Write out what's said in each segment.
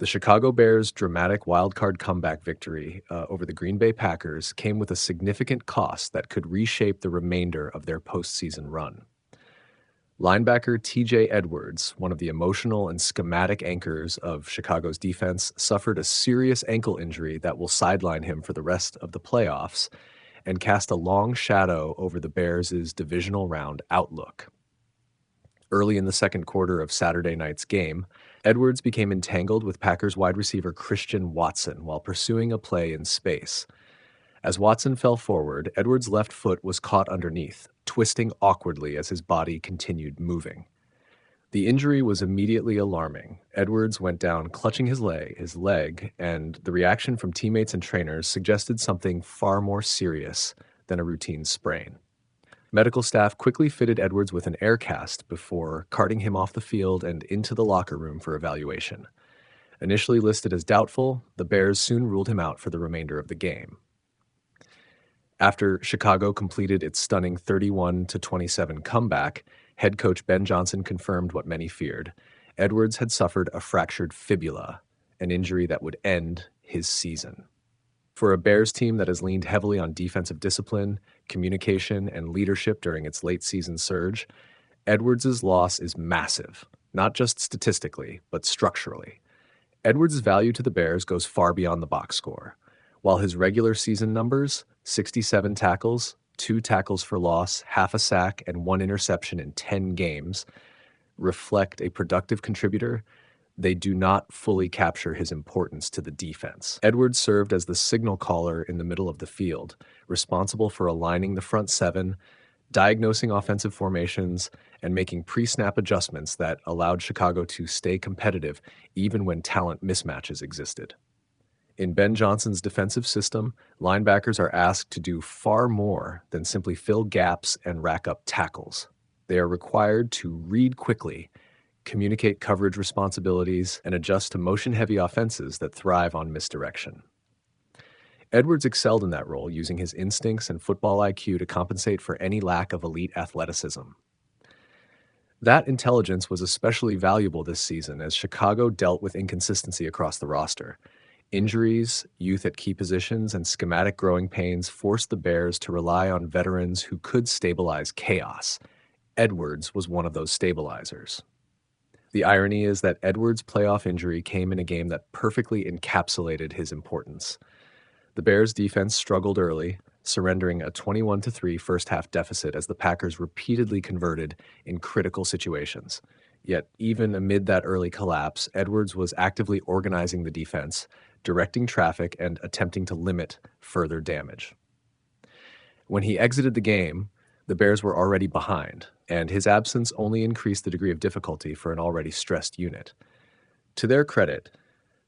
The Chicago Bears' dramatic wildcard comeback victory over the Green Bay Packers came with a significant cost that could reshape the remainder of their postseason run. Linebacker TJ Edwards, one of the emotional and schematic anchors of Chicago's defense, suffered a serious ankle injury that will sideline him for the rest of the playoffs and cast a long shadow over the Bears' divisional round outlook. Early in the second quarter of Saturday night's game, Edwards became entangled with Packers wide receiver Christian Watson while pursuing a play in space. As Watson fell forward, Edwards' left foot was caught underneath, twisting awkwardly as his body continued moving. The injury was immediately alarming. Edwards went down clutching his leg, and the reaction from teammates and trainers suggested something far more serious than a routine sprain. Medical staff quickly fitted Edwards with an air cast before carting him off the field and into the locker room for evaluation. Initially listed as doubtful, the Bears soon ruled him out for the remainder of the game. After Chicago completed its stunning 31-27 comeback, head coach Ben Johnson confirmed what many feared. Edwards had suffered a fractured fibula, an injury that would end his season. For a Bears team that has leaned heavily on defensive discipline, communication, and leadership during its late-season surge, Edwards' loss is massive, not just statistically, but structurally. Edwards' value to the Bears goes far beyond the box score. While his regular season numbers, 67 tackles, 2 tackles for loss, half a sack, and 1 interception in 10 games, reflect a productive contributor, they do not fully capture his importance to the defense. Edwards served as the signal caller in the middle of the field, responsible for aligning the front seven, diagnosing offensive formations, and making pre-snap adjustments that allowed Chicago to stay competitive even when talent mismatches existed. In Ben Johnson's defensive system, linebackers are asked to do far more than simply fill gaps and rack up tackles. They are required to read quickly, communicate coverage responsibilities, and adjust to motion-heavy offenses that thrive on misdirection. Edwards excelled in that role, using his instincts and football IQ to compensate for any lack of elite athleticism. That intelligence was especially valuable this season as Chicago dealt with inconsistency across the roster. Injuries, youth at key positions, and schematic growing pains forced the Bears to rely on veterans who could stabilize chaos. Edwards was one of those stabilizers. The irony is that Edwards' playoff injury came in a game that perfectly encapsulated his importance. The Bears' defense struggled early, surrendering a 21-3 first-half deficit as the Packers repeatedly converted in critical situations. Yet, even amid that early collapse, Edwards was actively organizing the defense, directing traffic, and attempting to limit further damage. When he exited the game, the Bears were already behind, and his absence only increased the degree of difficulty for an already stressed unit. To their credit,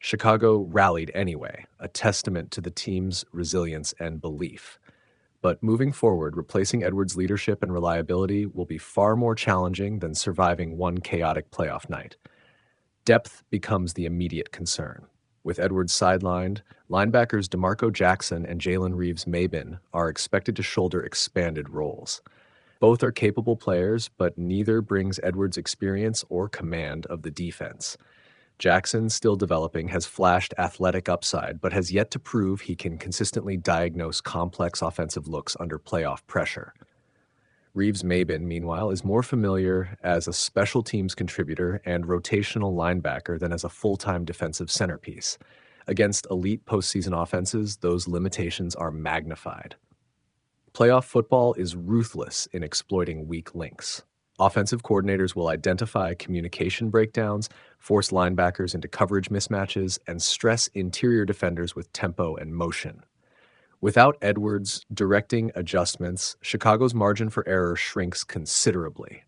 Chicago rallied anyway, a testament to the team's resilience and belief. But moving forward, replacing Edwards' leadership and reliability will be far more challenging than surviving one chaotic playoff night. Depth becomes the immediate concern. With Edwards sidelined, linebackers DeMarco Jackson and Jalen Reeves-Maybin are expected to shoulder expanded roles. Both are capable players, but neither brings Edwards' experience or command of the defense. Jackson, still developing, has flashed athletic upside, but has yet to prove he can consistently diagnose complex offensive looks under playoff pressure. Reeves-Maybin, meanwhile, is more familiar as a special teams contributor and rotational linebacker than as a full-time defensive centerpiece. Against elite postseason offenses, those limitations are magnified. Playoff football is ruthless in exploiting weak links. Offensive coordinators will identify communication breakdowns, force linebackers into coverage mismatches, and stress interior defenders with tempo and motion. Without Edwards directing adjustments, Chicago's margin for error shrinks considerably.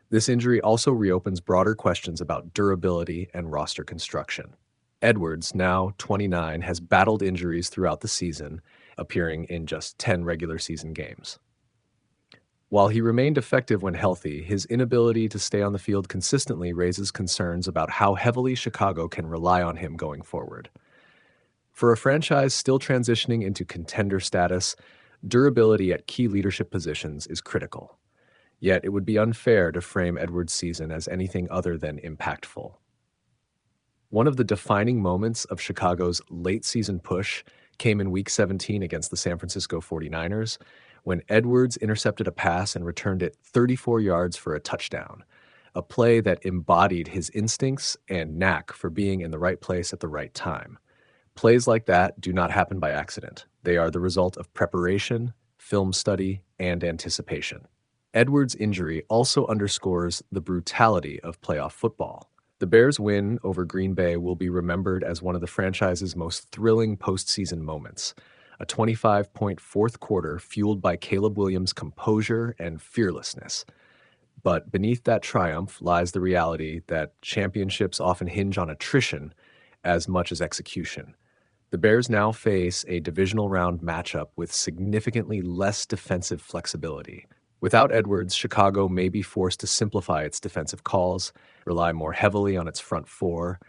This injury also reopens broader questions about durability and roster construction. Edwards, now 29, has battled injuries throughout the season, appearing in just 10 regular season games. While he remained effective when healthy, his inability to stay on the field consistently raises concerns about how heavily Chicago can rely on him going forward. For a franchise still transitioning into contender status, durability at key leadership positions is critical. Yet it would be unfair to frame Edwards' season as anything other than impactful. One of the defining moments of Chicago's late season push came in Week 17 against the San Francisco 49ers when Edwards intercepted a pass and returned it 34 yards for a touchdown, a play that embodied his instincts and knack for being in the right place at the right time. Plays like that do not happen by accident. They are the result of preparation, film study, and anticipation. Edwards' injury also underscores the brutality of playoff football. The Bears' win over Green Bay will be remembered as one of the franchise's most thrilling postseason moments. A 25-point fourth quarter fueled by Caleb Williams' composure and fearlessness. But beneath that triumph lies the reality that championships often hinge on attrition as much as execution. The Bears now face a divisional round matchup with significantly less defensive flexibility. Without Edwards, Chicago may be forced to simplify its defensive calls, rely more heavily on its front four,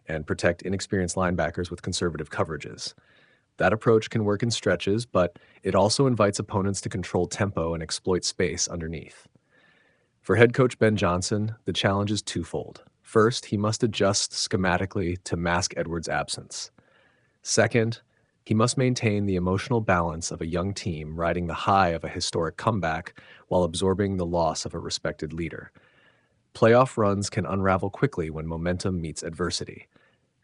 and protect inexperienced linebackers with conservative coverages. That approach can work in stretches, but it also invites opponents to control tempo and exploit space underneath. For head coach Ben Johnson, the challenge is twofold. First, he must adjust schematically to mask Edwards' absence. Second, he must maintain the emotional balance of a young team riding the high of a historic comeback while absorbing the loss of a respected leader. Playoff runs can unravel quickly when momentum meets adversity.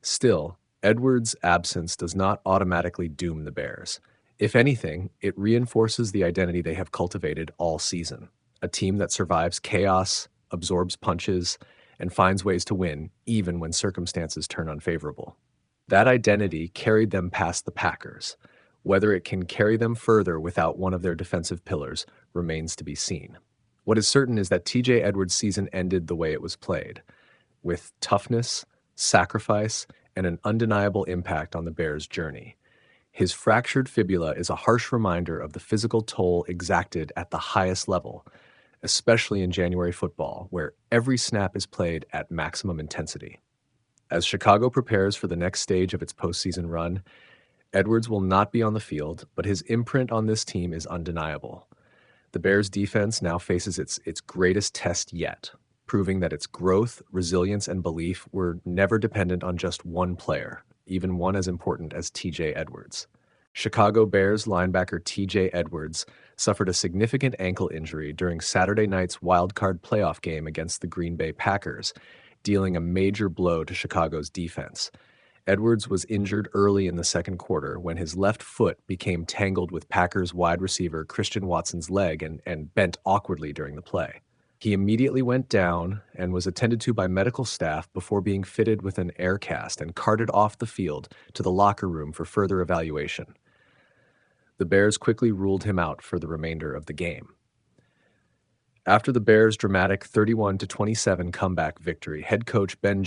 Still, Edwards' absence does not automatically doom the Bears. If anything, it reinforces the identity they have cultivated all season. A team that survives chaos, absorbs punches, and finds ways to win even when circumstances turn unfavorable. That identity carried them past the Packers. Whether it can carry them further without one of their defensive pillars remains to be seen. What is certain is that TJ Edwards' season ended the way it was played, with toughness, sacrifice, and an undeniable impact on the Bears' journey. His fractured fibula is a harsh reminder of the physical toll exacted at the highest level, especially in January football, where every snap is played at maximum intensity. As Chicago prepares for the next stage of its postseason run, Edwards will not be on the field, but his imprint on this team is undeniable. The Bears' defense now faces its greatest test yet, proving that its growth, resilience, and belief were never dependent on just one player, even one as important as TJ Edwards. Chicago Bears linebacker TJ Edwards suffered a significant ankle injury during Saturday night's wildcard playoff game against the Green Bay Packers, dealing a major blow to Chicago's defense. Edwards was injured early in the second quarter when his left foot became tangled with Packers wide receiver Christian Watson's leg and bent awkwardly during the play. He immediately went down and was attended to by medical staff before being fitted with an air cast and carted off the field to the locker room for further evaluation. The Bears quickly ruled him out for the remainder of the game. After the Bears' dramatic 31-27 comeback victory, head coach Ben